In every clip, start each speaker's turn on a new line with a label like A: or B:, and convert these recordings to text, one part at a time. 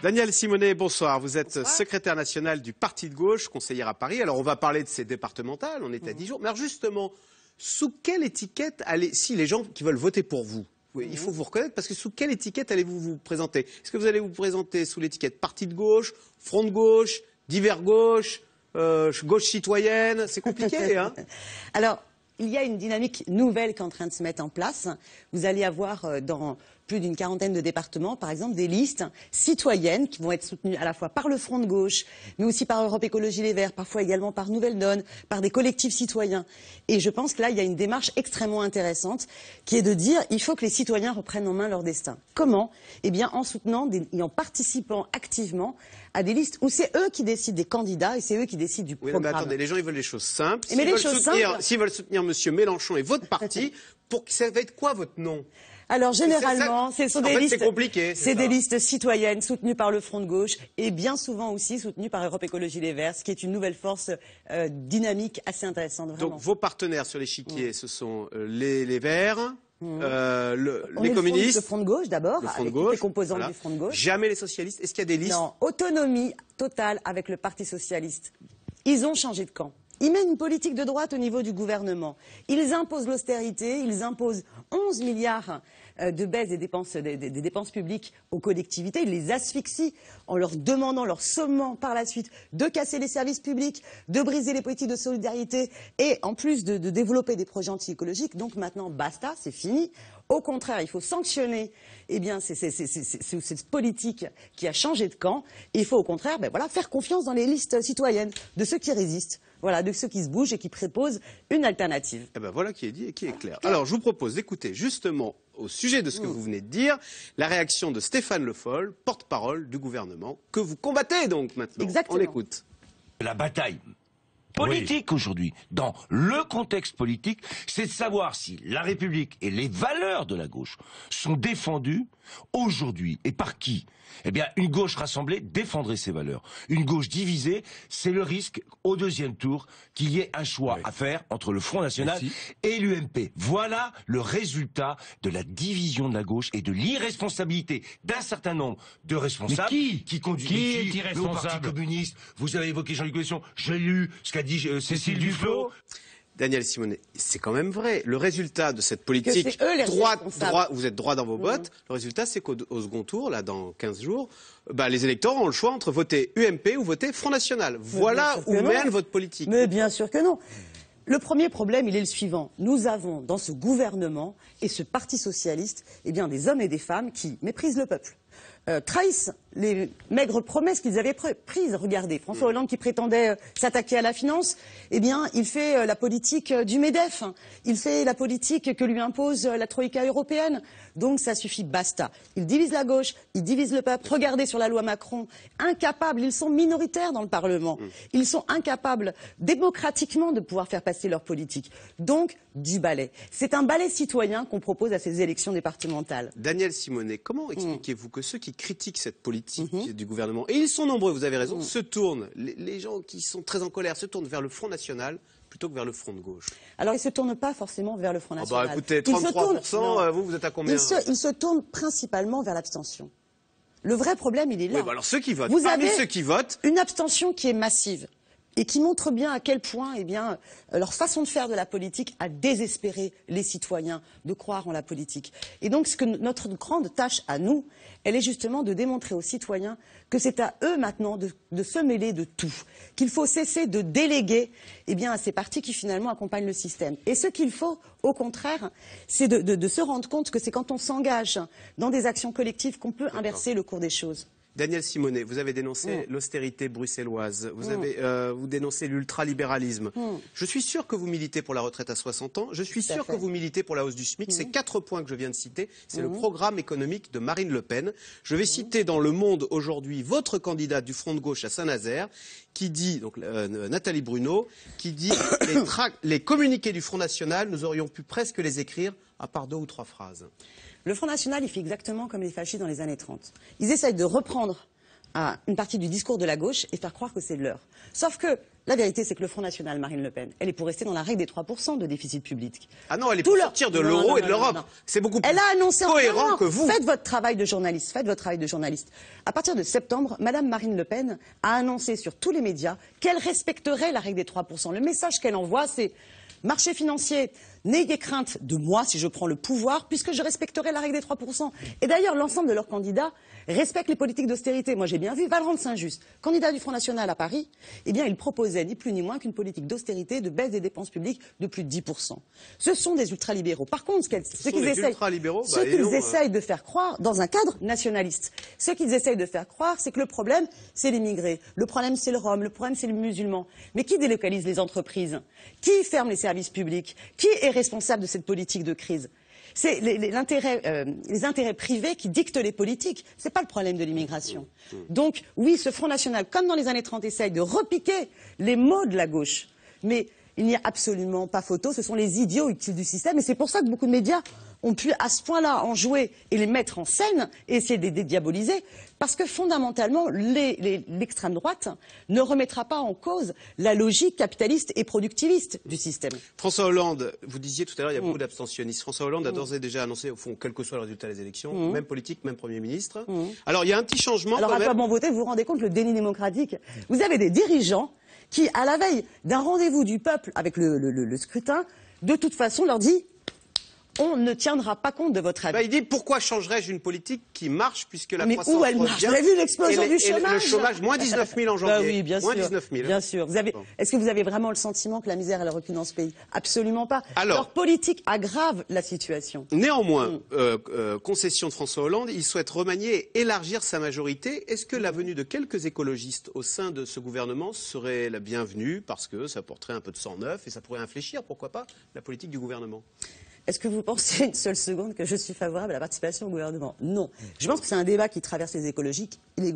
A: Danielle Simonet, bonsoir. Vous êtes secrétaire nationale du Parti de gauche, conseillère à Paris. Alors, on va parler de ces départementales, on est à 10 jours. Mais alors, justement, sous quelle étiquette si les gens qui veulent voter pour vous, il faut vous reconnaître, parce que sous quelle étiquette allez-vous vous présenter? Est-ce que vous allez vous présenter sous l'étiquette Parti de gauche, Front de gauche, Divers gauche, gauche citoyenne? C'est compliqué, hein?
B: Alors, il y a une dynamique nouvelle qui est en train de se mettre en place. Vous allez avoir dans plus d'une quarantaine de départements, par exemple, des listes citoyennes qui vont être soutenues à la fois par le Front de gauche, mais aussi par Europe Écologie Les Verts, parfois également par Nouvelle Donne, par des collectifs citoyens. Et je pense que là, il y a une démarche extrêmement intéressante qui est de dire il faut que les citoyens reprennent en main leur destin. Comment? Eh bien, en soutenant et en participant activement à des listes où c'est eux qui décident des candidats et c'est eux qui décident du programme.
A: Mais attendez, les gens ils veulent des choses simples.
B: S'ils
A: veulent soutenir M. Mélenchon et votre parti, ça va être quoi votre nom?
B: Alors généralement, ce sont des listes.
A: C'est compliqué.
B: C'est des listes citoyennes soutenues par le Front de gauche et bien souvent aussi soutenues par Europe Écologie Les Verts, ce qui est une nouvelle force dynamique assez intéressante. Vraiment.
A: Donc vos partenaires sur l'échiquier, ce sont les Verts. Les
B: communistes, le Front de gauche d'abord, avec les composantes du Front de gauche.
A: Jamais les socialistes. Est-ce qu'il y a des listes?
B: Non, autonomie totale avec le Parti socialiste. Ils ont changé de camp. Ils mènent une politique de droite au niveau du gouvernement. Ils imposent l'austérité, ils imposent 11 milliards de baisse des dépenses publiques aux collectivités. Ils les asphyxient en leur demandant, leur sommant par la suite de casser les services publics, de briser les politiques de solidarité et en plus de développer des projets anti-écologiques. Donc maintenant, basta, c'est fini. Au contraire, il faut sanctionner cette politique qui a changé de camp. Et il faut au contraire faire confiance dans les listes citoyennes de ceux qui résistent. Voilà, de ceux qui se bougent et qui proposent une alternative.
A: Eh ben voilà qui est dit et qui est clair. Alors, je vous propose d'écouter justement, au sujet de ce que vous venez de dire, la réaction de Stéphane Le Foll, porte-parole du gouvernement, que vous combattez donc maintenant.
B: Exactement.
A: On l'écoute.
C: La bataille politique aujourd'hui, dans le contexte politique, c'est de savoir si la République et les valeurs de la gauche sont défendues aujourd'hui. Et par qui? Eh bien, une gauche rassemblée défendrait ses valeurs. Une gauche divisée, c'est le risque, au deuxième tour, qu'il y ait un choix à faire entre le Front National et l'UMP. Voilà le résultat de la division de la gauche et de l'irresponsabilité d'un certain nombre de responsables qui conduisent.
D: Qui est irresponsable?
C: Le Parti communiste. Vous avez évoqué Jean-Luc Mélenchon. J'ai lu ce qu'a dit Cécile Duflot.
A: Danielle Simonet, c'est quand même vrai. Le résultat de cette politique vous êtes droit dans vos bottes. Le résultat, c'est qu'au second tour, là, dans 15 jours, les électeurs ont le choix entre voter UMP ou voter Front National. Voilà où mène votre politique.
B: Mais bien sûr que non. Le premier problème, il est le suivant. Nous avons dans ce gouvernement et ce parti socialiste, des hommes et des femmes qui méprisent le peuple. Trahissent les maigres promesses qu'ils avaient prises. Regardez, François Hollande qui prétendait s'attaquer à la finance, il fait la politique du MEDEF. Il fait la politique que lui impose la Troïka européenne. Donc ça suffit, basta. Ils divisent la gauche, ils divisent le peuple. Regardez sur la loi Macron, incapables, ils sont minoritaires dans le Parlement. Ils sont incapables démocratiquement de pouvoir faire passer leur politique. Donc, du balai. C'est un balai citoyen qu'on propose à ces élections départementales.
A: Danielle Simonet, comment expliquez-vous que ceux qui critiquent cette politique du gouvernement, et ils sont nombreux, vous avez raison, se tournent, les gens qui sont très en colère se tournent vers le Front National plutôt que vers le Front de gauche?
B: Alors ils ne se tournent pas forcément vers le Front National.
A: Écoutez, 33%, vous êtes à combien?
B: Ils se tournent principalement vers l'abstention. Le vrai problème, il est là.
A: Oui, alors ceux qui votent,
B: vous
A: parmi
B: avez
A: ceux qui votent,
B: une abstention qui est massive et qui montre bien à quel point leur façon de faire de la politique a désespéré les citoyens de croire en la politique. Et donc notre grande tâche à nous, elle est justement de démontrer aux citoyens que c'est à eux maintenant de se mêler de tout, qu'il faut cesser de déléguer à ces partis qui finalement accompagnent le système. Et ce qu'il faut, au contraire, c'est de se rendre compte que c'est quand on s'engage dans des actions collectives qu'on peut inverser le cours des choses.
A: Danielle Simonet, vous avez dénoncé l'austérité bruxelloise, vous dénoncez l'ultralibéralisme. Je suis sûr que vous militez pour la retraite à 60 ans, je suis sûr que vous militez pour la hausse du SMIC. Ces 4 points que je viens de citer, c'est le programme économique de Marine Le Pen. Je vais citer dans Le Monde aujourd'hui votre candidate du Front de gauche à Saint-Nazaire, qui dit, donc Nathalie Bruno, qui dit les communiqués du Front National, nous aurions pu presque les écrire à part 2 ou 3 phrases.
B: Le Front National, il fait exactement comme les fascistes dans les années 30. Ils essayent de reprendre une partie du discours de la gauche et faire croire que c'est leur. Sauf que La vérité, c'est que le Front National, Marine Le Pen, elle est pour rester dans la règle des 3% de déficit public.
A: Ah non, elle est pour sortir de l'euro et de l'Europe. C'est beaucoup plus cohérent que vous.
B: Faites votre travail de journaliste, faites votre travail de journaliste. À partir de septembre, Madame Marine Le Pen a annoncé sur tous les médias qu'elle respecterait la règle des 3%. Le message qu'elle envoie, c'est marché financier, n'ayez crainte de moi si je prends le pouvoir, puisque je respecterai la règle des 3%. Et d'ailleurs, l'ensemble de leurs candidats respectent les politiques d'austérité. Moi, j'ai bien vu Valrand de Saint-Just, candidat du Front National à Paris, eh bien, il proposait ni plus ni moins qu'une politique d'austérité, de baisse des dépenses publiques de plus de 10%. Ce sont des ultralibéraux. Par contre, ce qu'ils essayent de faire croire, dans un cadre nationaliste, ce qu'ils essayent de faire croire, c'est que le problème, c'est l'immigré. Le problème, c'est le Rome. Le problème, c'est le musulman. Mais qui délocalise les entreprises? Qui ferme les services publics? Qui est responsable de cette politique de crise? C'est les intérêts privés qui dictent les politiques. Ce n'est pas le problème de l'immigration. Donc, oui, ce Front National, comme dans les années 30, essaye de repiquer les mots de la gauche. Mais il n'y a absolument pas photo. Ce sont les idiots utiles du système. Et c'est pour ça que beaucoup de médias ont pu à ce point-là en jouer et les mettre en scène et essayer de les dédiaboliser, parce que fondamentalement, l'extrême droite ne remettra pas en cause la logique capitaliste et productiviste du système.
A: François Hollande, vous disiez tout à l'heure, il y a beaucoup d'abstentionnistes. François Hollande a d'ores et déjà annoncé, au fond, quel que soit le résultat des élections, même politique, même Premier ministre. Alors, il y a un petit changement.
B: Alors, à quoi bon voter, vous vous rendez compte le déni démocratique? Vous avez des dirigeants qui, à la veille d'un rendez-vous du peuple avec le scrutin, de toute façon leur dit: on ne tiendra pas compte de votre avis.
A: Il dit: pourquoi changerais-je une politique qui marche puisque la croissance
B: où elle marche? Vous avez vu l'explosion du chômage?
A: Le chômage, moins 19 000 en janvier.
B: Oui, bien
A: moins
B: sûr.
A: 19 000.
B: Bien sûr. Est-ce que vous avez vraiment le sentiment que la misère, elle recule dans ce pays? Absolument pas.
A: Alors,
B: leur politique aggrave la situation.
A: Néanmoins, concession de François Hollande, il souhaite remanier et élargir sa majorité. Est-ce que la venue de quelques écologistes au sein de ce gouvernement serait la bienvenue, parce que ça porterait un peu de sang neuf et ça pourrait infléchir, pourquoi pas, la politique du gouvernement?
B: Est-ce que vous pensez une seule seconde que je suis favorable à la participation au gouvernement? Non. Je pense que c'est un débat qui traverse les écologistes. Et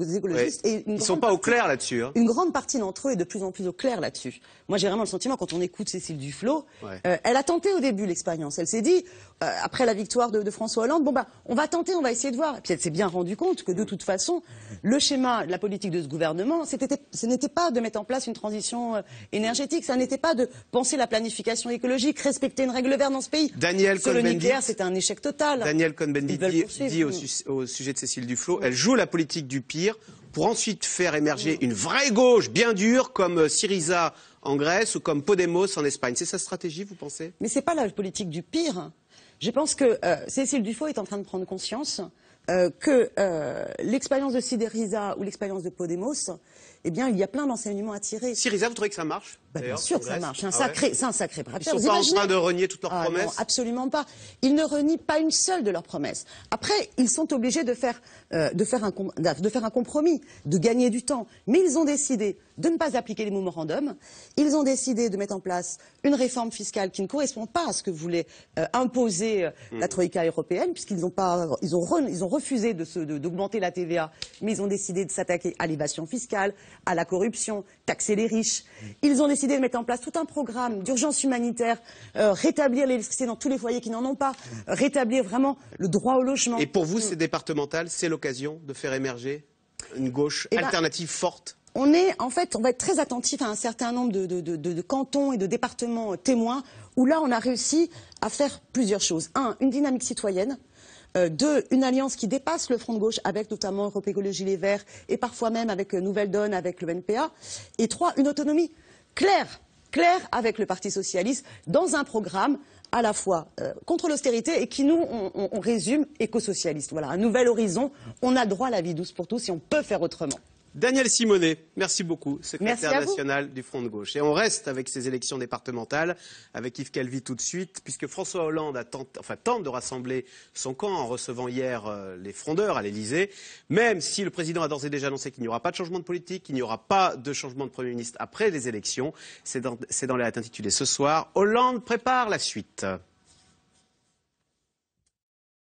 A: ils ne sont pas au clair là-dessus.
B: Une grande partie d'entre eux est de plus en plus au clair là-dessus. Moi, j'ai vraiment le sentiment, quand on écoute Cécile Duflot, elle a tenté au début l'expérience. Elle s'est dit, après la victoire de François Hollande, on va tenter, on va essayer de voir. Et puis elle s'est bien rendue compte que de toute façon, le schéma, la politique de ce gouvernement, ce n'était pas de mettre en place une transition énergétique, ça n'était pas de penser la planification écologique, respecter une règle verte dans ce pays. Le nucléaire, c'était un échec total.
A: Daniel Cohn-Bendit dit au sujet de Cécile Duflot, elle joue la politique du pire pour ensuite faire émerger une vraie gauche bien dure comme Syriza en Grèce ou comme Podemos en Espagne. C'est sa stratégie, vous pensez?
B: Mais ce n'est pas la politique du pire. Je pense que Cécile Duflot est en train de prendre conscience que l'expérience de Syriza ou l'expérience de Podemos, eh bien, il y a plein d'enseignements à tirer.
A: Syriza, vous trouvez que ça marche?
B: Bien sûr que ça marche. C'est un sacré bras de fer.
A: Ils ne sont pas en train de renier toutes leurs promesses?
B: Non, absolument pas. Ils ne renient pas une seule de leurs promesses. Après, ils sont obligés de faire un compromis, de gagner du temps. Mais ils ont décidé de ne pas appliquer les mémorandums. Ils ont décidé de mettre en place une réforme fiscale qui ne correspond pas à ce que voulait imposer la Troïka européenne, puisqu'ils ont refusé d'augmenter la TVA, mais ils ont décidé de s'attaquer à l'évasion fiscale, à la corruption, taxer les riches. Ils ont décidé de mettre en place tout un programme d'urgence humanitaire, rétablir l'électricité dans tous les foyers qui n'en ont pas, rétablir vraiment le droit au logement.
A: Et pour vous, c'est départemental, c'est l'occasion de faire émerger une gauche alternative forte?
B: On va être très attentif à un certain nombre de cantons et de départements témoins où là, on a réussi à faire plusieurs choses. Un, une dynamique citoyenne. Deux, une alliance qui dépasse le front de gauche avec notamment Europe Écologie Les Verts et parfois même avec Nouvelle Donne, avec le NPA. Et trois, une autonomie claire avec le Parti Socialiste dans un programme à la fois contre l'austérité et qui nous, on résume, éco-socialiste. Voilà, un nouvel horizon. On a droit à la vie douce pour tous et on peut faire autrement.
A: Daniel Simonet, merci beaucoup, secrétaire national du Front de Gauche. Et on reste avec ces élections départementales, avec Yves Calvi tout de suite, puisque François Hollande tente de rassembler son camp en recevant hier les frondeurs à l'Elysée, même si le président a d'ores et déjà annoncé qu'il n'y aura pas de changement de politique, qu'il n'y aura pas de changement de Premier ministre après les élections. C'est dans l'air intitulé ce soir. Hollande prépare la suite.